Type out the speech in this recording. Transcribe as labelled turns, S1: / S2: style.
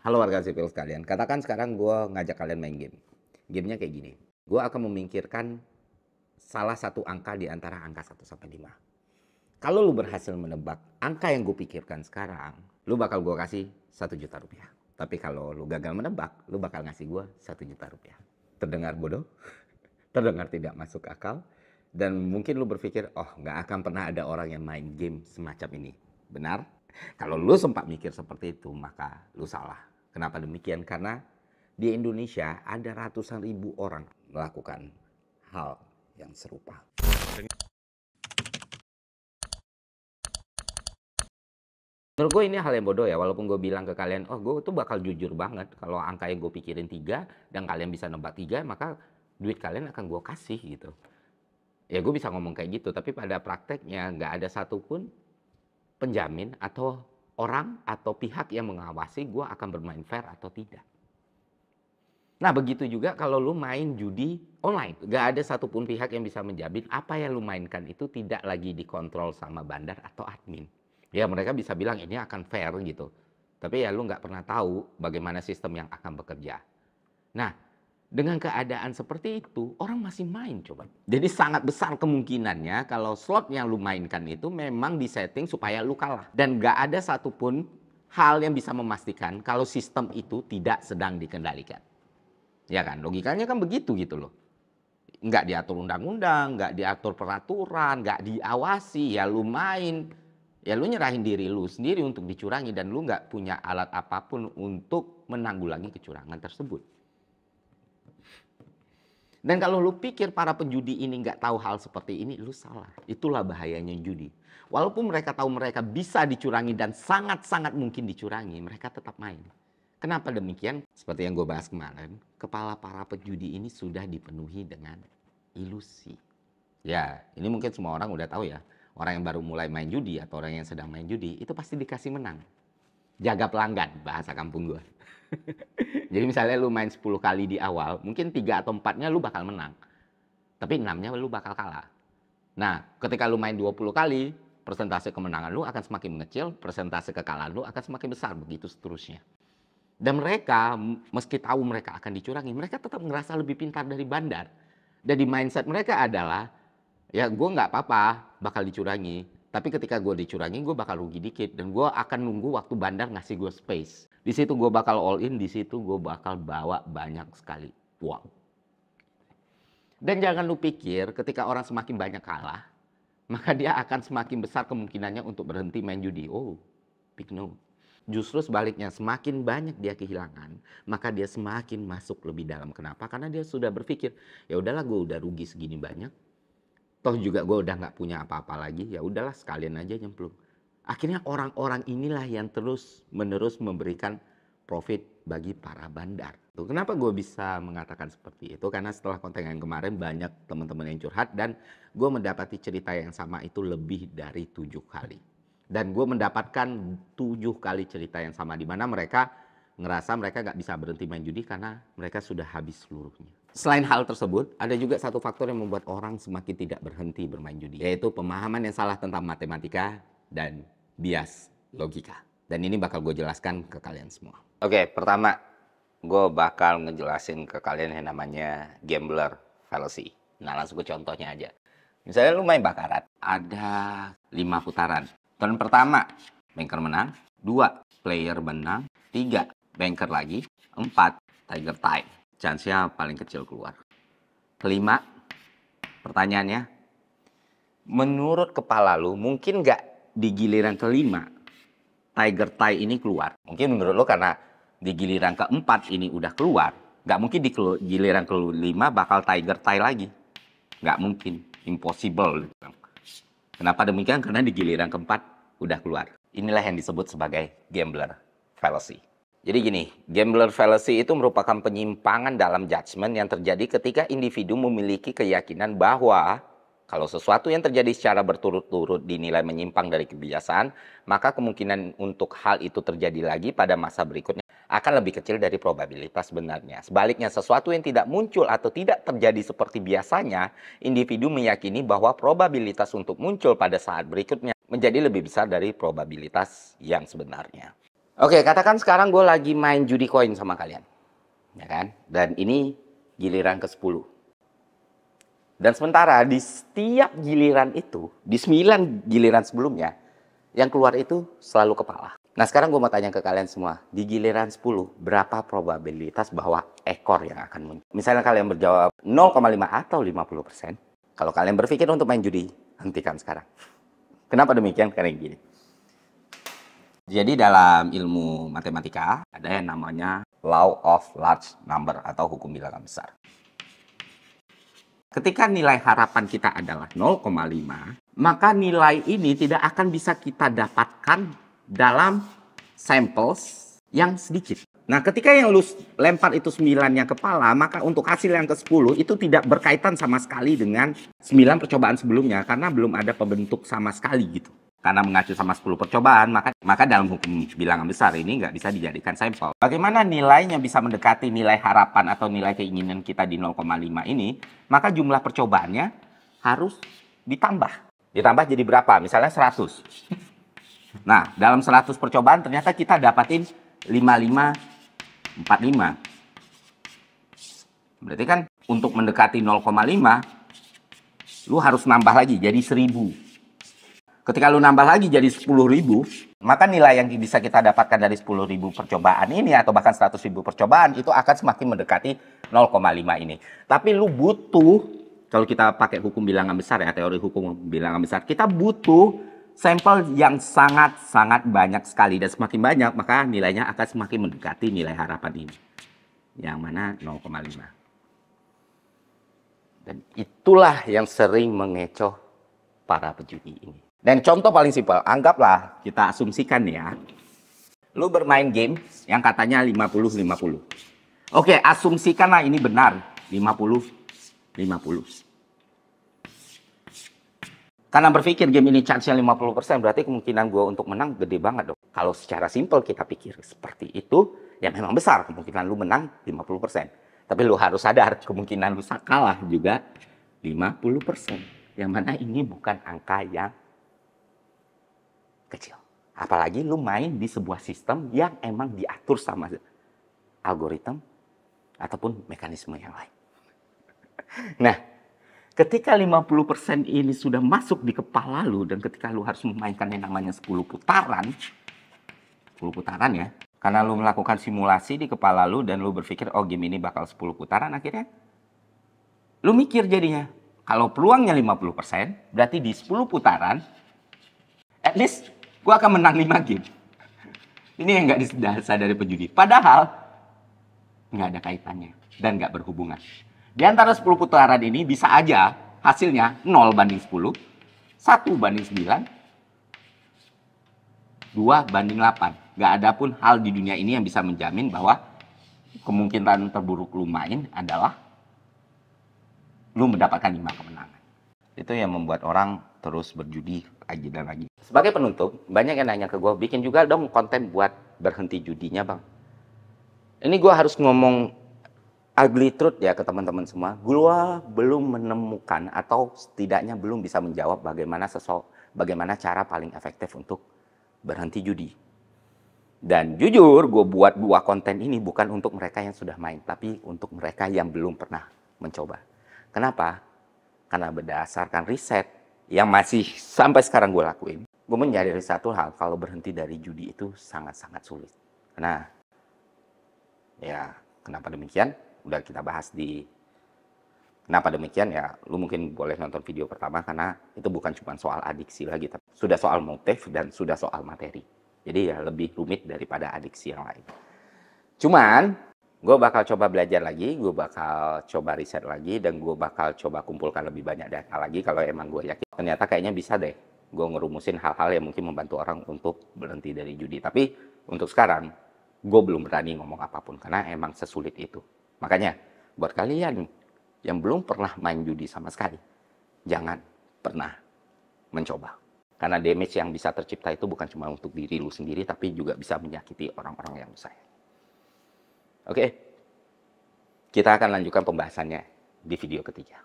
S1: Halo warga sipil sekalian, katakan sekarang gue ngajak kalian main game. Gamenya kayak gini, gue akan memikirkan salah satu angka di antara angka 1 sampai 5. Kalau lu berhasil menebak angka yang gue pikirkan sekarang, lu bakal gue kasih 1 juta rupiah. Tapi kalau lu gagal menebak, lu bakal ngasih gue 1 juta rupiah. Terdengar bodoh? Terdengar tidak masuk akal? Dan mungkin lu berpikir, oh nggak akan pernah ada orang yang main game semacam ini. Benar? Kalau lu sempat mikir seperti itu, maka lu salah. Kenapa demikian? Karena di Indonesia ada ratusan ribu orang melakukan hal yang serupa. Menurut gue ini hal yang bodoh ya, walaupun gue bilang ke kalian, oh gue tuh bakal jujur banget. Kalau angka yang gue pikirin 3 dan kalian bisa nebak 3, maka duit kalian akan gue kasih gitu. Ya gue bisa ngomong kayak gitu, tapi pada prakteknya nggak ada satupun penjamin atau orang atau pihak yang mengawasi gue akan bermain fair atau tidak. Nah begitu juga kalau lu main judi online. Gak ada satupun pihak yang bisa menjamin apa yang lu mainkan itu tidak lagi dikontrol sama bandar atau admin. Ya mereka bisa bilang ini akan fair gitu. Tapi ya lu nggak pernah tahu bagaimana sistem yang akan bekerja. Nah dengan keadaan seperti itu orang masih main coba. Jadi sangat besar kemungkinannya kalau slot yang lu mainkan itu memang disetting supaya lu kalah. Dan gak ada satupun hal yang bisa memastikan kalau sistem itu tidak sedang dikendalikan. Ya kan, logikanya kan begitu gitu loh. Nggak diatur undang-undang, nggak diatur peraturan, nggak diawasi, ya lu main. Ya lu nyerahin diri lu sendiri untuk dicurangi dan lu nggak punya alat apapun untuk menanggulangi kecurangan tersebut. Dan kalau lu pikir para penjudi ini nggak tahu hal seperti ini, lu salah. Itulah bahayanya judi. Walaupun mereka tahu mereka bisa dicurangi dan sangat-sangat mungkin dicurangi, mereka tetap main. Kenapa demikian? Seperti yang gue bahas kemarin, kepala para penjudi ini sudah dipenuhi dengan ilusi. Ya, ini mungkin semua orang udah tahu ya. Orang yang baru mulai main judi atau orang yang sedang main judi, itu pasti dikasih menang. Jaga pelanggan, bahasa kampung gue. Jadi misalnya lu main 10 kali di awal, mungkin 3 atau 4-nya lu bakal menang. Tapi 6-nya lu bakal kalah. Nah, ketika lu main 20 kali, persentase kemenangan lu akan semakin mengecil, persentase kekalahan lu akan semakin besar, begitu seterusnya. Dan mereka, meski tahu mereka akan dicurangi, mereka tetap ngerasa lebih pintar dari bandar. Dan di mindset mereka adalah, ya gue nggak apa-apa bakal dicurangi. Tapi ketika gue dicurangi, gue bakal rugi dikit. Dan gue akan nunggu waktu bandar ngasih gue space. Di situ gue bakal all in, di situ gue bakal bawa banyak sekali uang. Dan jangan lu pikir ketika orang semakin banyak kalah, maka dia akan semakin besar kemungkinannya untuk berhenti main judi. Oh, big no. Justru sebaliknya, semakin banyak dia kehilangan, maka dia semakin masuk lebih dalam. Kenapa? Karena dia sudah berpikir, ya udahlah gue udah rugi segini banyak. Toh juga gue udah nggak punya apa-apa lagi, ya udahlah sekalian aja nyemplung. Akhirnya orang-orang inilah yang terus-menerus memberikan profit bagi para bandar. Tuh, kenapa gue bisa mengatakan seperti itu? Karena setelah konten yang kemarin banyak teman-teman yang curhat dan gue mendapati cerita yang sama itu lebih dari 7 kali. Dan gue mendapatkan 7 kali cerita yang sama di mana mereka ngerasa mereka nggak bisa berhenti main judi karena mereka sudah habis seluruhnya. Selain hal tersebut, ada juga satu faktor yang membuat orang semakin tidak berhenti bermain judi, yaitu pemahaman yang salah tentang matematika dan bias logika. Dan ini bakal gue jelaskan ke kalian semua. Oke, pertama gue bakal ngejelasin ke kalian yang namanya gambler fallacy. Nah langsung ke contohnya aja. Misalnya lu main bakarat, ada 5 putaran. Turn pertama, banker menang. 2, player menang. 3, banker lagi. 4, tiger tie. Chance-nya paling kecil keluar. 5, pertanyaannya, menurut kepala lu mungkin nggak di giliran kelima tiger tie ini keluar? Mungkin menurut lu karena di giliran keempat ini udah keluar, nggak mungkin di giliran kelima bakal tiger tie lagi. Nggak mungkin, impossible. Kenapa demikian? Karena di giliran keempat udah keluar. Inilah yang disebut sebagai gambler fallacy. Jadi gini, gambler fallacy itu merupakan penyimpangan dalam judgement yang terjadi ketika individu memiliki keyakinan bahwa kalau sesuatu yang terjadi secara berturut-turut dinilai menyimpang dari kebiasaan, maka kemungkinan untuk hal itu terjadi lagi pada masa berikutnya akan lebih kecil dari probabilitas sebenarnya. Sebaliknya, sesuatu yang tidak muncul atau tidak terjadi seperti biasanya, individu meyakini bahwa probabilitas untuk muncul pada saat berikutnya menjadi lebih besar dari probabilitas yang sebenarnya. Oke, katakan sekarang gue lagi main judi koin sama kalian. Ya kan? Dan ini giliran ke-10. Dan sementara di setiap giliran itu, di 9 giliran sebelumnya, yang keluar itu selalu kepala. Nah sekarang gue mau tanya ke kalian semua, di giliran 10, berapa probabilitas bahwa ekor yang akan muncul? Misalnya kalian berjawab 0,5 atau 50%. Kalau kalian berpikir untuk main judi, hentikan sekarang. Kenapa demikian? Karena gini. Jadi dalam ilmu matematika ada yang namanya law of large number atau hukum bilangan besar. Ketika nilai harapan kita adalah 0,5, maka nilai ini tidak akan bisa kita dapatkan dalam samples yang sedikit. Nah, ketika yang lu lempar itu 9-nya kepala, maka untuk hasil yang ke-10 itu tidak berkaitan sama sekali dengan 9 percobaan sebelumnya karena belum ada pembentuk sama sekali gitu. Karena mengacu sama 10 percobaan, maka dalam hukum bilangan besar ini nggak bisa dijadikan sampel. Bagaimana nilainya bisa mendekati nilai harapan atau nilai keinginan kita di 0,5 ini, maka jumlah percobaannya harus ditambah. Ditambah jadi berapa? Misalnya 100. Nah, dalam 100 percobaan ternyata kita dapatin 5545. Berarti kan untuk mendekati 0,5, lu harus nambah lagi jadi 1000. Ketika lu nambah lagi jadi 10.000, maka nilai yang bisa kita dapatkan dari 10.000 percobaan ini atau bahkan 100.000 percobaan itu akan semakin mendekati 0,5 ini. Tapi lu butuh, kalau kita pakai hukum bilangan besar ya, teori hukum bilangan besar, kita butuh sampel yang sangat-sangat banyak sekali. Dan semakin banyak, maka nilainya akan semakin mendekati nilai harapan ini. Yang mana 0,5. Dan itulah yang sering mengecoh para pejudi ini. Dan contoh paling simpel, anggaplah kita asumsikan ya, lu bermain game yang katanya 50-50. Oke, asumsikanlah ini benar, 50-50. Karena berpikir game ini chance-nya 50%, berarti kemungkinan gue untuk menang gede banget dong. Kalau secara simpel kita pikir seperti itu, ya memang besar kemungkinan lu menang 50%. Tapi lu harus sadar, kemungkinan lu kalah juga 50%. Yang mana ini bukan angka yang kecil. Apalagi lu main di sebuah sistem yang emang diatur sama algoritma ataupun mekanisme yang lain. Nah, ketika 50% ini sudah masuk di kepala lu dan ketika lu harus memainkan yang namanya 10 putaran ya, karena lu melakukan simulasi di kepala lu dan lu berpikir, oh game ini bakal 10 putaran, akhirnya lu mikir jadinya, kalau peluangnya 50%, berarti di 10 putaran, at least gue akan menang 5 game. Ini yang nggak disadari pejudi. Padahal nggak ada kaitannya dan nggak berhubungan. Di antara 10 putaran ini bisa aja hasilnya 0/10, 1/9, 2/8. Nggak ada pun hal di dunia ini yang bisa menjamin bahwa kemungkinan terburuk lu main adalah lu mendapatkan 5 kemenangan. Itu yang membuat orang terus berjudi lagi dan lagi. Sebagai penutup, banyak yang nanya ke gue, bikin juga dong konten buat berhenti judinya bang. Ini gue harus ngomong ugly truth ya ke teman-teman semua. Gue belum menemukan atau setidaknya belum bisa menjawab bagaimana cara paling efektif untuk berhenti judi. Dan jujur, gue buat 2 konten ini bukan untuk mereka yang sudah main, tapi untuk mereka yang belum pernah mencoba. Kenapa? Karena berdasarkan riset yang masih sampai sekarang gue lakuin, gue menyadari satu hal, kalau berhenti dari judi itu sangat-sangat sulit. Nah, ya kenapa demikian? Udah kita bahas di kenapa demikian ya, lu mungkin boleh nonton video pertama karena itu bukan cuma soal adiksi lagi, tapi sudah soal motif dan sudah soal materi. Jadi ya lebih rumit daripada adiksi yang lain. Cuman gue bakal coba belajar lagi, gue bakal coba riset lagi, dan gue bakal coba kumpulkan lebih banyak data lagi kalau emang gue yakin. Ternyata kayaknya bisa deh gue ngerumusin hal-hal yang mungkin membantu orang untuk berhenti dari judi. Tapi untuk sekarang, gue belum berani ngomong apapun karena emang sesulit itu. Makanya buat kalian yang belum pernah main judi sama sekali, jangan pernah mencoba. Karena damage yang bisa tercipta itu bukan cuma untuk diri lu sendiri, tapi juga bisa menyakiti orang-orang yang lu sayang. Oke, kita akan lanjutkan pembahasannya di video ketiga.